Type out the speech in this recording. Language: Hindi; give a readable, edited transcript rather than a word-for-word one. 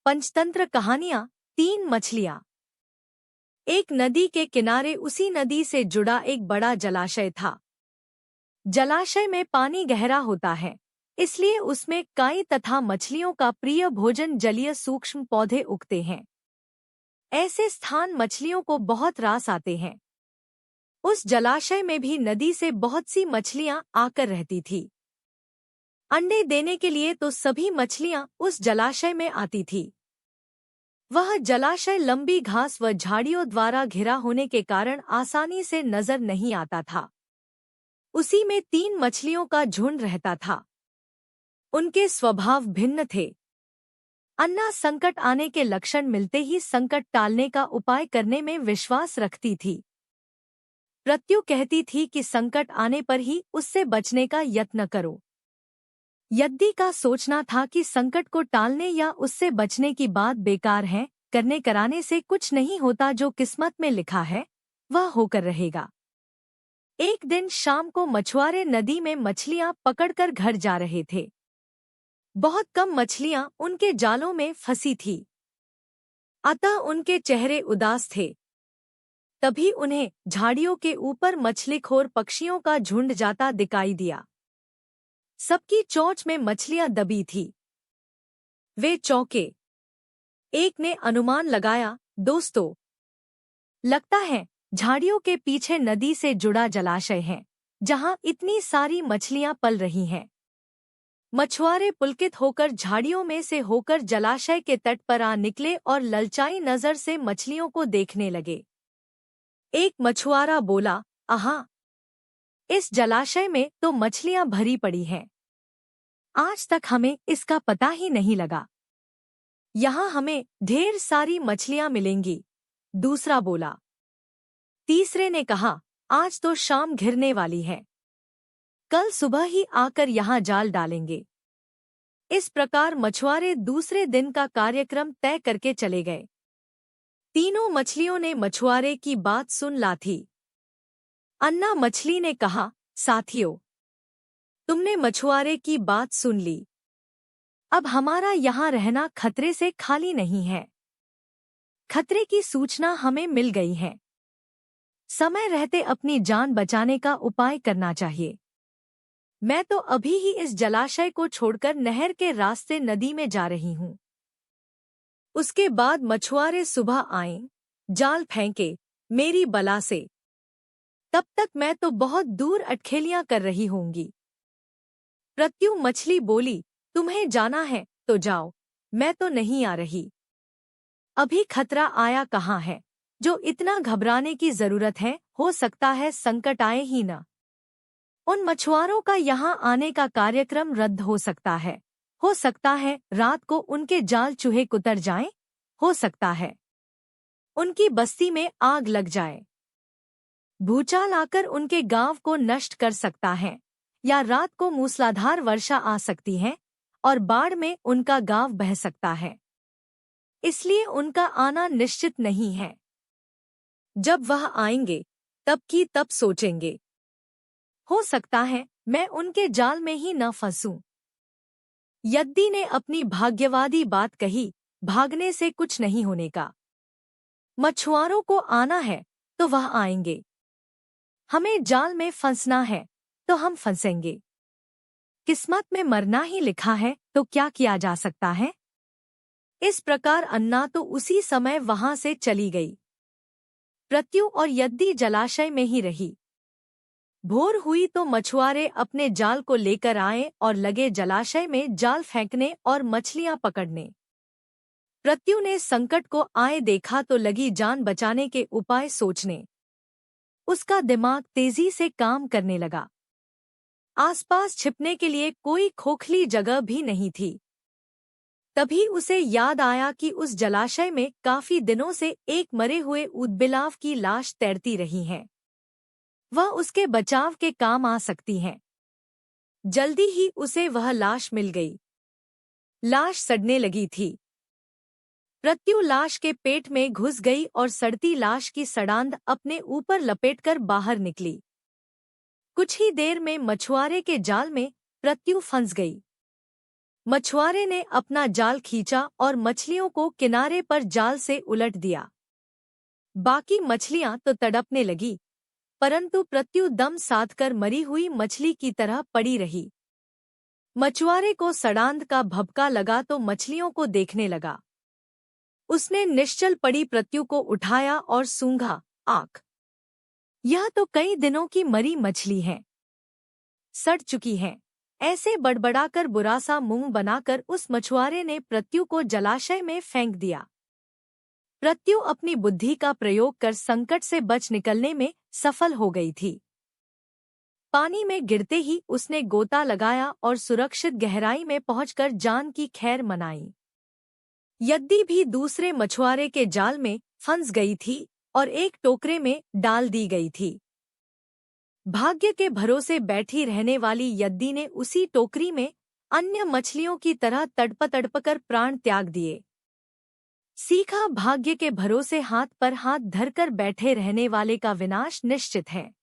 पंचतंत्र कहानियां। 3 मछलियां। एक नदी के किनारे उसी नदी से जुड़ा एक बड़ा जलाशय था। जलाशय में पानी गहरा होता है, इसलिए उसमें काई तथा मछलियों का प्रिय भोजन जलीय सूक्ष्म पौधे उगते हैं। ऐसे स्थान मछलियों को बहुत रास आते हैं। उस जलाशय में भी नदी से बहुत सी मछलियां आकर रहती थी। अंडे देने के लिए तो सभी मछलियां उस जलाशय में आती थी। वह जलाशय लंबी घास व झाड़ियों द्वारा घिरा होने के कारण आसानी से नजर नहीं आता था। उसी में 3 मछलियों का झुंड रहता था। उनके स्वभाव भिन्न थे। अन्ना संकट आने के लक्षण मिलते ही संकट टालने का उपाय करने में विश्वास रखती थी। प्रत्यु कहती थी कि संकट आने पर ही उससे बचने का यत्न करो। यद्दी का सोचना था कि संकट को टालने या उससे बचने की बात बेकार है, करने कराने से कुछ नहीं होता, जो किस्मत में लिखा है वह होकर रहेगा। एक दिन शाम को मछुआरे नदी में मछलियां पकड़कर घर जा रहे थे। बहुत कम मछलियां उनके जालों में फंसी थी, अतः उनके चेहरे उदास थे। तभी उन्हें झाड़ियों के ऊपर मछलीखोर पक्षियों का झुंड जाता दिखाई दिया। सबकी चोंच में मछलियां दबी थी। वे चौंके। एक ने अनुमान लगाया, दोस्तों, लगता है झाड़ियों के पीछे नदी से जुड़ा जलाशय है, जहां इतनी सारी मछलियां पल रही हैं। मछुआरे पुलकित होकर झाड़ियों में से होकर जलाशय के तट पर आ निकले और ललचाई नजर से मछलियों को देखने लगे। एक मछुआरा बोला, आहा, इस जलाशय में तो मछलियां भरी पड़ी हैं। आज तक हमें इसका पता ही नहीं लगा। यहाँ हमें ढेर सारी मछलियां मिलेंगी। दूसरा बोला। तीसरे ने कहा, आज तो शाम घिरने वाली है, कल सुबह ही आकर यहाँ जाल डालेंगे। इस प्रकार मछुआरे दूसरे दिन का कार्यक्रम तय करके चले गए। तीनों मछलियों ने मछुआरे की बात सुन ला थी। अन्ना मछली ने कहा, साथियों, तुमने मछुआरे की बात सुन ली। अब हमारा यहाँ रहना खतरे से खाली नहीं है। खतरे की सूचना हमें मिल गई है। समय रहते अपनी जान बचाने का उपाय करना चाहिए। मैं तो अभी ही इस जलाशय को छोड़कर नहर के रास्ते नदी में जा रही हूँ। उसके बाद मछुआरे सुबह आए, जाल फेंके मेरी बला से। तब तक मैं तो बहुत दूर अटखेलियां कर रही होंगी। प्रत्यु मछली बोली, तुम्हें जाना है तो जाओ, मैं तो नहीं आ रही। अभी खतरा आया कहाँ है, जो इतना घबराने की जरूरत है। हो सकता है संकट आए ही न। उन मछुआरों का यहाँ आने का कार्यक्रम रद्द हो सकता है। हो सकता है रात को उनके जाल चूहे कुतर जाएं। हो सकता है उनकी बस्ती में आग लग जाए। भूचाल आकर उनके गांव को नष्ट कर सकता है, या रात को मूसलाधार वर्षा आ सकती है और बाढ़ में उनका गांव बह सकता है। इसलिए उनका आना निश्चित नहीं है। जब वह आएंगे तब की तब सोचेंगे। हो सकता है मैं उनके जाल में ही न फंसूं। यद्दी ने अपनी भाग्यवादी बात कही, भागने से कुछ नहीं होने का। मछुआरों को आना है तो वह आएंगे। हमें जाल में फंसना है तो हम फंसेंगे। किस्मत में मरना ही लिखा है तो क्या किया जा सकता है। इस प्रकार अन्ना तो उसी समय वहां से चली गई। प्रत्यु और यद्दी जलाशय में ही रही। भोर हुई तो मछुआरे अपने जाल को लेकर आए और लगे जलाशय में जाल फेंकने और मछलियां पकड़ने। प्रत्यु ने संकट को आए देखा तो लगी जान बचाने के उपाय सोचने। उसका दिमाग तेजी से काम करने लगा। आसपास छिपने के लिए कोई खोखली जगह भी नहीं थी। तभी उसे याद आया कि उस जलाशय में काफी दिनों से एक मरे हुए ऊदबिलाव की लाश तैरती रही है। वह उसके बचाव के काम आ सकती है। जल्दी ही उसे वह लाश मिल गई। लाश सड़ने लगी थी। प्रत्यु लाश के पेट में घुस गई और सड़ती लाश की सड़ांध अपने ऊपर लपेटकर बाहर निकली। कुछ ही देर में मछुआरे के जाल में प्रत्यु फंस गई। मछुआरे ने अपना जाल खींचा और मछलियों को किनारे पर जाल से उलट दिया। बाकी मछलियां तो तड़पने लगी, परंतु प्रत्यु दम साधकर मरी हुई मछली की तरह पड़ी रही। मछुआरे को सड़ांध का भभका लगा तो मछलियों को देखने लगा। उसने निश्चल पड़ी प्रत्यु को उठाया और सूंघा। आख! यह तो कई दिनों की मरी मछली है, सड़ चुकी है। ऐसे बड़बड़ाकर बुरा सा मुंह बनाकर उस मछुआरे ने प्रत्यु को जलाशय में फेंक दिया। प्रत्यु अपनी बुद्धि का प्रयोग कर संकट से बच निकलने में सफल हो गई थी। पानी में गिरते ही उसने गोता लगाया और सुरक्षित गहराई में पहुंचकर जान की खैर मनाई। यद्दी भी दूसरे मछुआरे के जाल में फंस गई थी और एक टोकरे में डाल दी गई थी। भाग्य के भरोसे बैठी रहने वाली यद्दी ने उसी टोकरी में अन्य मछलियों की तरह तड़प-तड़पकर प्राण त्याग दिए। सीखा, भाग्य के भरोसे हाथ पर हाथ धरकर बैठे रहने वाले का विनाश निश्चित है।